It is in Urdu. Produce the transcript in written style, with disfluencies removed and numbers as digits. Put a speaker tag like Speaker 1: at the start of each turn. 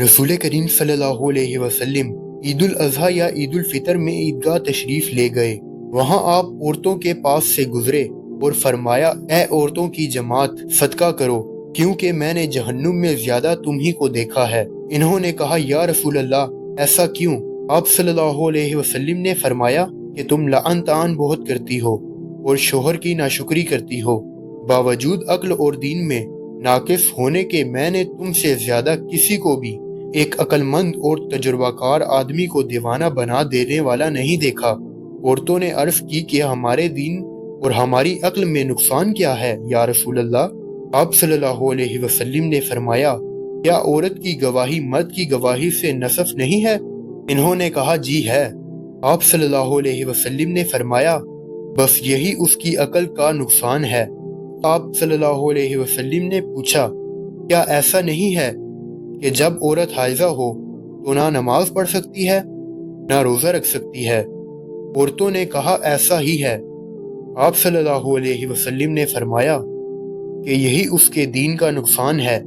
Speaker 1: رسول کریم صلی اللہ علیہ وسلم عید الاضحیٰ یا عید الفطر میں عیدگاہ تشریف لے گئے۔ وہاں آپ عورتوں کے پاس سے گزرے اور فرمایا، اے عورتوں کی جماعت، صدقہ کرو، کیونکہ میں نے جہنم میں زیادہ تم ہی کو دیکھا ہے۔ انہوں نے کہا، یا رسول اللہ، ایسا کیوں؟ آپ صلی اللہ علیہ وسلم نے فرمایا کہ تم لعن طعن بہت کرتی ہو اور شوہر کی ناشکری کرتی ہو۔ باوجود عقل اور دین میں ناقص ہونے کے میں نے تم سے زیادہ کسی کو بھی ایک عقل مند اور تجربہ کار آدمی کو دیوانہ بنا دینے والا نہیں دیکھا۔ عورتوں نے عرض کی کہ ہمارے دین اور ہماری عقل میں نقصان کیا ہے یا رسول اللہ؟ آپ صلی اللہ علیہ وسلم نے فرمایا، کیا عورت کی گواہی مرد کی گواہی سے نصف نہیں ہے؟ انہوں نے کہا، جی ہے۔ آپ صلی اللہ علیہ وسلم نے فرمایا، بس یہی اس کی عقل کا نقصان ہے۔ آپ صلی اللہ علیہ وسلم نے پوچھا، کیا ایسا نہیں ہے کہ جب عورت حائضہ ہو تو نہ نماز پڑھ سکتی ہے نہ روزہ رکھ سکتی ہے؟ عورتوں نے کہا، ایسا ہی ہے۔ آپ صلی اللہ علیہ وسلم نے فرمایا کہ یہی اس کے دین کا نقصان ہے۔